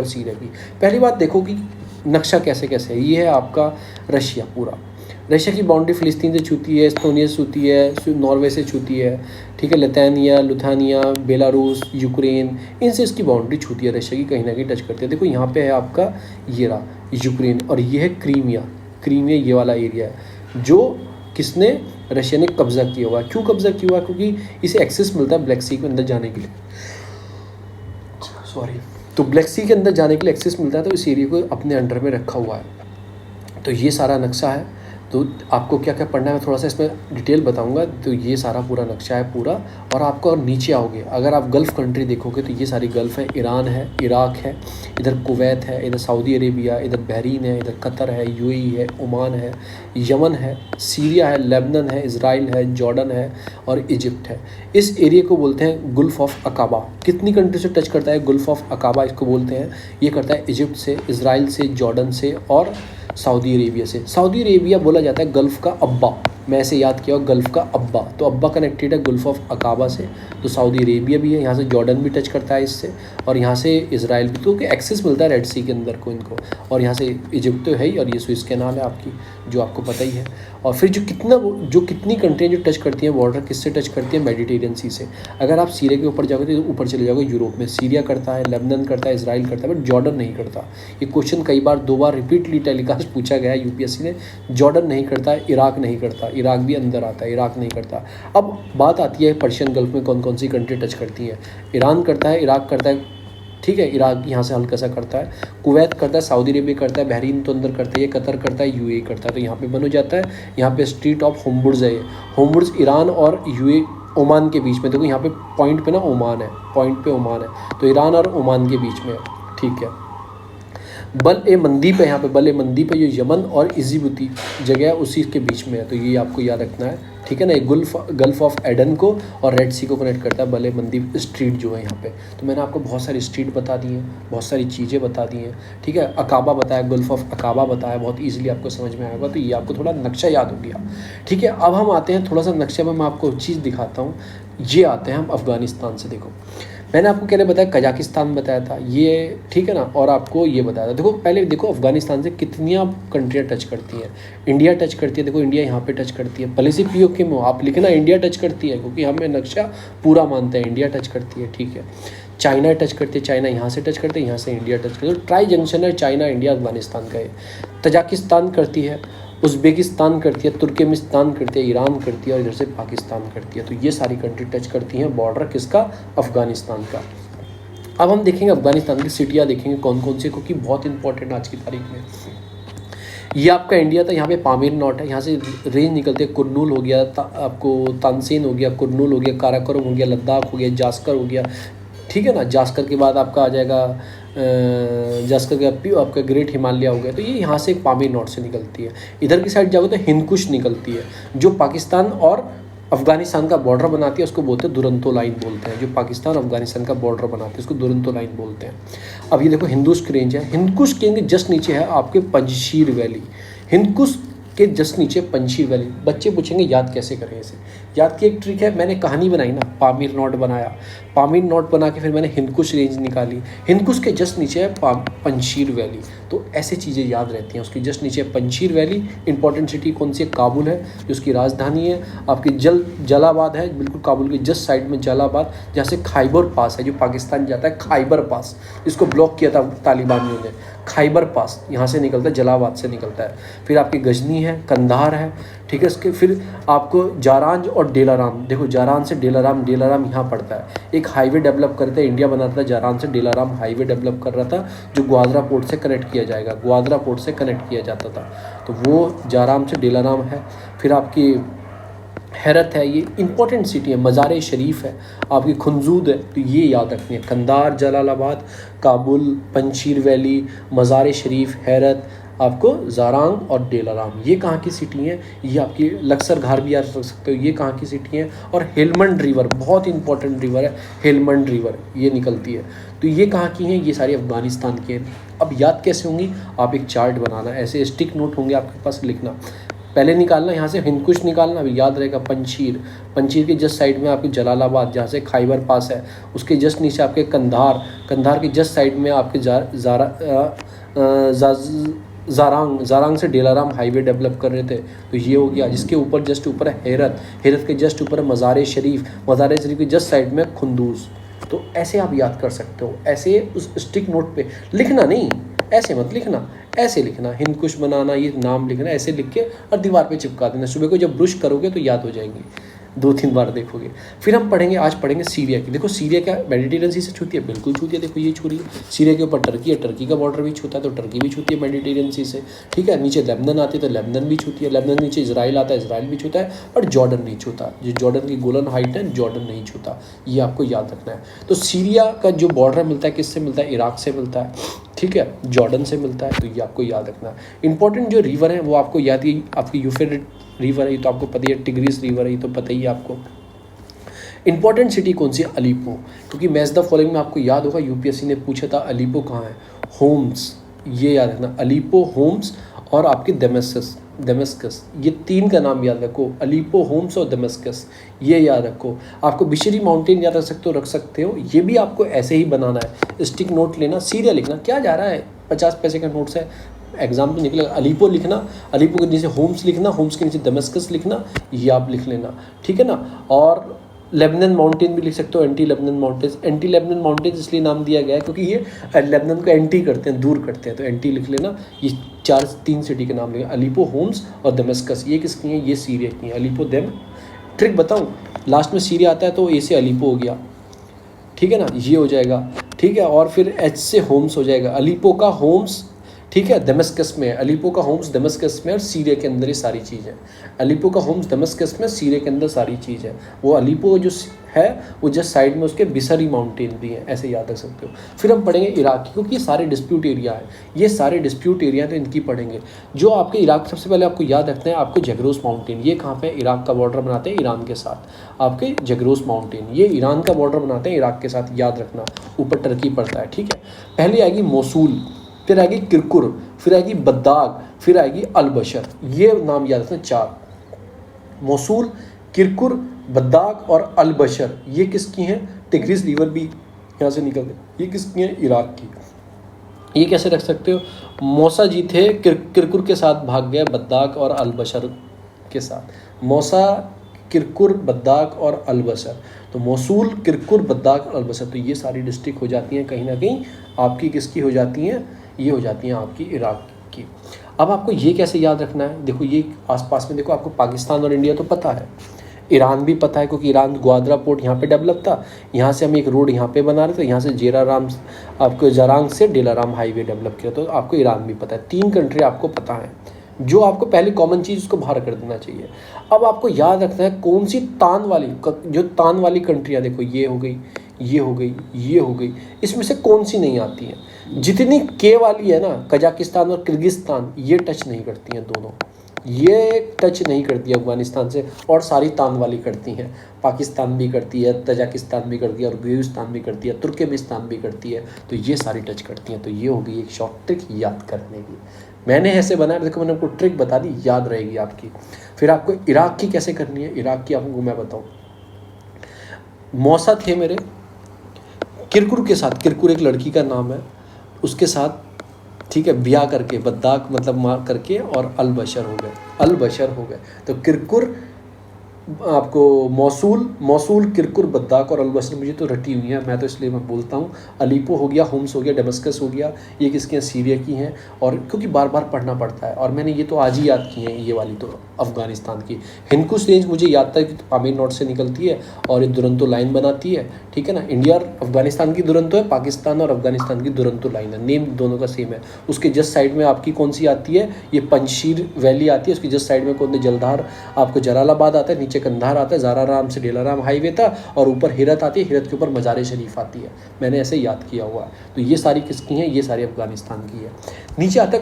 और सीरिया की। पहली बात देखो कि नक्शा कैसे कैसे है। ये है आपका रशिया पूरा। रशिया की बाउंड्री फ़िलिस्तीन से छूती है, एस्तोनिया से छूती है, नॉर्वे से छूती है, ठीक है, लिथुआनिया, बेलारूस, यूक्रेन, इनसे इसकी बाउंड्री छूती है रशिया की, कहीं ना कहीं टच करती है। देखो यहाँ पे है आपका ये रहा यूक्रेन, और ये है क्रीमिया। क्रीमिया ये वाला एरिया है जो किसने, रशिया ने कब्जा किया हुआ है। क्यों कब्जा किया हुआ है? क्योंकि इसे एक्सेस मिलता है ब्लैक सी के अंदर जाने के लिए, सॉरी, तो ब्लैक सी के अंदर जाने के लिए एक्सेस मिलता है, तो इस एरिया को अपने अंडर में रखा हुआ है। तो ये सारा नक्शा है। तो आपको क्या क्या पढ़ना है मैं थोड़ा सा इसमें डिटेल बताऊंगा। तो ये सारा पूरा नक्शा है पूरा। और आपको और नीचे आओगे, अगर आप गल्फ़ कंट्री देखोगे तो ये सारी गल्फ़ है। ईरान है, इराक है, इधर कुवैत है, इधर सऊदी अरेबिया, इधर बहरीन है, इधर कतर है, यूएई है, ओमान है, यमन है, सीरिया है, लेबनान है, इज़राइल है, जॉर्डन है और इजिप्ट है। इस एरिया को बोलते हैं गुल्फ़ ऑफ अकाबा। कितनी कंट्री से टच करता है गुल्फ़ ऑफ अकाबा, इसको बोलते हैं। ये करता है इजिप्ट से, इज़राइल से, जॉर्डन से और सऊदी अरेबिया से। सऊदी अरेबिया बोला जाता है गल्फ़ का अब्बा। मैं ऐसे याद किया, गल्फ़ का अब्बा, तो अब्बा कनेक्टेड है गुल्फ़ ऑफ अकाबा से। तो सऊदी अरेबिया भी है, यहाँ से जॉर्डन भी टच करता है इससे, और यहाँ से इज़राइल भी, तो एक्सेस मिलता है रेड सी के अंदर को इनको। और यहाँ से इजिप्ट तो है ही, और ये स्विस कैनाल है आपकी, जो आपको पता ही है। और फिर जो कितनी कंट्रियाँ जो टच करती हैं बॉर्डर, किससे टच करती हैं, मेडिटेरियन सी से। अगर आप सीरिया के ऊपर जाओगे तो ऊपर चले जाओगे यूरोप में। सीरिया करता है, लेबनान करता है, इज़राइल करता है, बट जॉर्डन नहीं करता। ये क्वेश्चन कई बार 2 बार रिपीटली टेलीकास्ट पूछा गया है यूपीएससी ने। जॉर्डन नहीं करता है, इराक नहीं करता, इराक भी अंदर आता है, इराक नहीं करता। अब बात आती है पर्शियन गल्फ़ में कौन कौन सी कंट्री टच करती हैं। ईरान करता है, इराक करता है, ठीक है, इराक यहाँ से हल्का सा करता है, कुवैत करता है, सऊदी अरेबिया करता है, बहरीन तो अंदर करता है, ये कतर करता है, यूएई करता है। तो यहाँ पे बन हो जाता है। यहाँ पे स्ट्रीट ऑफ होम्बुर्ज है। होम्बुर्ज ईरान और यूएई, ओमान के बीच में। देखो यहाँ पे पॉइंट पे ना ओमान है, पॉइंट पे ओमान है, तो ईरान और ओमान के बीच में है, ठीक है। बल ए मंदीप है, यहाँ पे बल ए मंदीप है, ये यमन और इजिबुती जगह है, उसी के बीच में है। तो ये आपको याद रखना है, ठीक है ना। ये गल्फ़ ऑफ एडन को और रेड सी को कनेक्ट करता है बल ए मंदीप स्ट्रीट जो है यहाँ पे। तो मैंने आपको बहुत सारी स्ट्रीट बता दी हैं, बहुत सारी चीज़ें बता दी हैं, ठीक है। अकाबा बताया, गल्फ़ ऑफ अकाबा बताया, बहुत ईजिली आपको समझ में आएगा। तो ये आपको थोड़ा नक्शा याद हो गया, ठीक है। अब हम आते हैं थोड़ा सा नक्शे में, मैं आपको चीज़ दिखाता हूँ। ये आते हैं हम अफ़गानिस्तान से। देखो मैंने आपको क्या बताया, कजाकिस्तान बताया था ये, ठीक है ना। और आपको ये बताया था। देखो पहले देखो अफ़गानिस्तान से कितनी कंट्रियाँ टच करती हैं। इंडिया टच करती है, देखो इंडिया यहाँ पे टच करती है। पहले से पीओके में आप लिखना इंडिया टच करती है, क्योंकि हमें नक्शा पूरा मानते हैं। इंडिया टच करती है, ठीक है। चाइना टच करती है, चाइना यहाँ से टच करते हैं, यहाँ से इंडिया टच करती है। तो ट्राई जंक्शन है चाइना, इंडिया, अफ़गानिस्तान का है। तजाकिस्तान करती है, उज़्बेकिस्तान करती है, तुर्कमेनिस्तान करती है, ईरान करती है, और इधर से पाकिस्तान करती है। तो ये सारी कंट्री टच करती हैं बॉर्डर किसका, अफ़गानिस्तान का। अब हम देखेंगे अफ़गानिस्तान की सिटियाँ देखेंगे कौन कौन सी, क्योंकि बहुत इंपॉर्टेंट आज की तारीख में। ये आपका इंडिया था, यहाँ पे पामीर नॉट है, यहाँ से रेंज निकलते हैं। कुर्नूल हो गया, आपको तानसेन हो गया, कुर्नूल हो गया, काराकोरम हो गया, लद्दाख हो गया, जास्कर हो गया, ठीक है ना। जास्कर के बाद आपका आ जाएगा जास्कर के आपका ग्रेट हिमालय हो गया। तो ये यहाँ से पामीर नॉट से निकलती है। इधर की साइड जाओगे तो हिंदकुश निकलती है, जो पाकिस्तान और अफ़गानिस्तान का बॉर्डर बनाती है, उसको बोलते हैं दुरंतो लाइन बोलते हैं। जो पाकिस्तान और अफ़गानिस्तान का बॉर्डर बनाती है उसको दुरंतो लाइन बोलते हैं। अब ये देखो हिंदुश की रेंज है। हिंदकुश के जस्ट नीचे है आपके पंजशीर वैली। हिंदकुश के जस्ट नीचे पंजशीर वैली। बच्चे पूछेंगे याद कैसे करें इसे। याद की एक ट्रिक है, मैंने कहानी बनाई ना, पामीर नॉट बनाया, पामीर नॉट बना के फिर मैंने हिंदकुश रेंज निकाली। हिंदकुश के जस्ट नीचे है पंजशीर वैली। तो ऐसे चीज़ें याद रहती हैं। उसके जस्ट नीचे पंजशीर वैली। इंपॉर्टेंट सिटी कौन सी है, काबुल है, जो उसकी राजधानी है। आपकी जलालाबाद है, बिल्कुल काबुल के जस्ट साइड में जलालाबाद, जहाँ से खाइबर पास है, जो पाकिस्तान जाता है, खाइबर पास, इसको ब्लॉक किया था तालिबानियों ने। खाइबर पास यहाँ से निकलता है, जलालाबाद से निकलता है। फिर आपकी गजनी है, कंधार है, ठीक है। इसके फिर आपको जारांज और डेलाराम, देखो जारान से डेलाराम, डेलाराम यहाँ पड़ता है। एक हाईवे डेवलप करते हैं, इंडिया बनाता था, जारान से डेलाराम हाईवे डेवलप कर रहा था, जो ग्वादरा पोर्ट से कनेक्ट किया जाएगा, ग्वादरा पोर्ट से कनेक्ट किया जाता था। तो वो जाराम से डेलाराम है। फिर आपकी हैरत है, ये इंपॉर्टेंट सिटी है। मज़ार शरीफ है आपकी, खुंजूद है। तो ये याद रखनी है, कंधार, जलालाबाद, काबुल, पंजशीर वैली, मज़ार शरीफ, हैरत, आपको जारांग और डेलाराम, ये कहाँ की सिटी हैं। ये आपकी लक्सर घार भी याद रख सकते हो, ये कहाँ की सिटी हैं। और हेलमंड रिवर, बहुत इंपॉर्टेंट रिवर है हेलमंड रिवर, ये निकलती है। तो ये कहाँ की हैं, ये सारी अफ़गानिस्तान की हैं। अब याद कैसे होंगी, आप एक चार्ट बनाना, ऐसे स्टिक नोट होंगे आपके पास, लिखना। पहले निकालना यहाँ से हिंदकुश निकालना, अभी याद रहेगा पंजशीर, पंजशीर के जस्ट साइड में आपकी जलालाबाद जहाँ से खाइबर पास है, उसके जस्ट नीचे आपके कंधार, कंधार के जस्ट साइड में आपके जारांग से डेलाराम हाईवे डेवलप कर रहे थे, तो ये हो गया। जिसके ऊपर जस्ट ऊपर है हेरत, हेरत के जस्ट ऊपर है मज़ार शरीफ, मज़ार शरीफ के जस्ट साइड में खुंदूस। तो ऐसे आप याद कर सकते हो, ऐसे उस स्टिक नोट पे लिखना नहीं, ऐसे मत लिखना, ऐसे लिखना, हिंदकुश बनाना, ये नाम लिखना, ऐसे लिख के और दीवार पे चिपका देना। सुबह को जब ब्रश करोगे तो याद हो जाएंगी, 2-3 बार देखोगे। फिर हम पढ़ेंगे, आज पढ़ेंगे सीरिया की। देखो सीरिया क्या मेडिटेरियन सी से छूती है? बिल्कुल छूती है, देखो ये छू रही है। सीरिया के ऊपर टर्की है, टर्की का बॉर्डर भी छूता है, तो टर्की भी छूती है मेडिटेरियन सी से, ठीक है। नीचे लेबनान आती है, तो लेबनान भी छूती है, लेबनान नीचे इसराइल आता है, इसराइल भी छूता है, और जॉर्डन नहीं छूता। जो जॉर्डन की गोलन हाइट है, जॉर्डन नहीं छूता, ये आपको याद रखना है। तो सीरिया का जो बॉर्डर मिलता है किससे मिलता है? इराक से मिलता है, ठीक है, जॉर्डन से मिलता है, तो ये आपको याद रखना है। इंपॉर्टेंट जो रिवर है वो आपको याद ही, आपकी यूफ्रेटिस रिवर है, ये तो आपको पता ही है, टिग्रिस रिवर है, ये तो पता ही है आपको। इंपॉर्टेंट सिटी कौन सी है? अलीपो, क्योंकि मैच द फॉलोइंग में आपको याद होगा यूपीएससी ने पूछा था अलीपो कहाँ है, होम्स, ये याद रखना, अलीपो, होम्स और आपके दमेस्कस, दमेस्कस, ये 3 का नाम याद रखो, अलीपो, होम्स और दमेस्कस, ये याद रखो। आपको बिशरी माउंटेन याद रख सकते हो, ये भी आपको ऐसे ही बनाना है, स्टिक नोट लेना, सीरिया लिखना, क्या जा रहा है, 50 पैसे का नोट्स है, एग्जाम तो निकलेगा। अलीपो लिखना, अलीपो के नीचे होम्स लिखना, होम्स के नीचे दमेस्कस लिखना, ये आप लिख लेना, ठीक है ना। और लेबनन माउंटेन भी लिख सकते हो, anti Lebanon mountains, anti Lebanon mountains इसलिए नाम दिया गया है क्योंकि ये लेबनन को एंटी करते हैं, दूर करते हैं, तो एंटी लिख लेना। ये 3 सिटी के नाम लिखे, अलीपो, होम्स और दमेस्कस। ये किसकी हैं? ये सीरिया की हैं, अलीपो, दम। ट्रिक बताऊँ, लास्ट में सीरिया आता है तो ए से अलीपो हो गया, ठीक है ना, ये हो जाएगा, ठीक है। और फिर एच से होम्स हो जाएगा, अलीपो का होम्स, ठीक है, दमेस्कस में, अलीपो का होम्स दमेस्कस में, और सीरिया के अंदर ये सारी चीज़ है। अलीपो का होम्स दमेस्कस में, सीरिया के अंदर सारी चीज़ है। वो अलीपो जो है वो जस्ट साइड में उसके बिसरी माउंटेन भी हैं, ऐसे याद रख सकते हो। फिर हम पढ़ेंगे इराक की, क्योंकि ये सारे डिस्प्यूट एरिया है, ये सारे डिस्प्यूट एरिया तो इनकी पढ़ेंगे। जो आपके इराक, सबसे पहले आपको याद रखना है आपको जगरोस माउंटेन, ये कहाँ पे? इराक का बॉर्डर बनाते हैं ईरान के साथ, आपके जगरोस माउंटेन, ये ईरान का बॉर्डर बनाते हैं इराक के साथ, याद रखना। ऊपर टर्की पड़ता है, ठीक है। पहले आएगी मोसूल, फिर आएगी किरकुर, फिर आएगी बद्दाग, फिर आएगी अलबशर, ये नाम याद रखना 4। मोसूल, किरकुर, बद्दाग और अलबशर, ये किसकी हैं? टिग्रिस रिवर भी यहाँ से निकलते, ये किसकी हैं? इराक की। ये कैसे रख सकते हो? मौसा जी थे, किरकुर के साथ भाग गए, बद्दाग और अलबशर के साथ। मौसा, किरकुर, बद्दाग और अलबशर, तो मोसूल, किरकुर, बद्दाग और अलबशर, तो ये सारी डिस्ट्रिक्ट हो जाती हैं कहीं ना कहीं आपकी, किसकी हो जाती हैं? ये हो जाती हैं आपकी इराक की। अब आपको ये कैसे याद रखना है? देखो ये आसपास में, देखो आपको पाकिस्तान और इंडिया तो पता है, ईरान भी पता है क्योंकि ईरान ग्वादरा पोर्ट यहाँ पे डेवलप था, यहाँ से हम एक रोड यहाँ पे बना रहे थे, यहाँ से जेराराम, आपको जारांग से डेलाराम हाईवे डेवलप किया, तो आपको ईरान भी पता है। 3 कंट्री आपको पता है, जो आपको पहली कॉमन चीज़ उसको बाहर कर देना चाहिए। अब आपको याद रखना है कौन सी तान वाली, जो तान वाली कंट्रियाँ, देखो ये हो गई, ये हो गई, ये हो गई, इसमें से कौन सी नहीं आती हैं? जितनी के वाली है ना, कजाकिस्तान और किर्गिस्तान, ये टच नहीं करती हैं दोनों, ये टच नहीं करती है अफगानिस्तान से, और सारी तान वाली करती हैं। पाकिस्तान भी करती है, तजाकिस्तान भी करती है, और गिर्गिस्तान भी करती है, तुर्कमेनिस्तान भी करती है, तो ये सारी टच करती हैं। तो ये हो गई एक शॉर्ट ट्रिक याद करने की, मैंने ऐसे बनाया, देखो मैंने आपको ट्रिक बता दी, याद रहेगी आपकी। फिर आपको इराक की कैसे करनी है, इराक की आपको मैं बताऊँ। मौसा थे मेरे, किरकुर के साथ, किरकुर एक लड़की का नाम है, उसके साथ, ठीक है, ब्याह करके, बद्दाक मतलब मार करके, और अलबशर हो गए, अलबशर हो गए। तो किरकुर, आपको मौसूल, किरकुर, बद्दाक और अलबशर मुझे तो रटी हुई है, मैं तो इसलिए मैं बोलता हूँ। अलीपो हो गया, होम्स हो गया, दमेस्कस हो गया, ये किसके हैं? सीरिया की हैं, और क्योंकि बार बार पढ़ना पड़ता है, और मैंने ये तो आज ही याद की हैं, ये वाली तो अफ़गानिस्तान की। हिंदकुश रेंज मुझे याद था कि आमिर नॉट से निकलती है और ये दुरंतो लाइन बनाती है, ठीक है ना। इंडिया और अफगानिस्तान की दुरंतो है, पाकिस्तान और अफगानिस्तान की दुरंतो लाइन है, नेम दोनों का सेम है। उसके जस्ट साइड में आपकी कौन सी आती है? ये पंजशीर वैली आती है, उसकी जस्ट साइड में कौन है? जलधार, आपको जलालाबाद आता है, नीचे कंधार आता है, जाराराम से डेलाराम हाईवे था, और ऊपर हेरत आती है, हेरत के ऊपर मज़ार शरीफ आती है, मैंने ऐसे याद किया हुआ है। तो ये सारी किसकी हैं? ये सारी अफगानिस्तान की है। नीचे आता है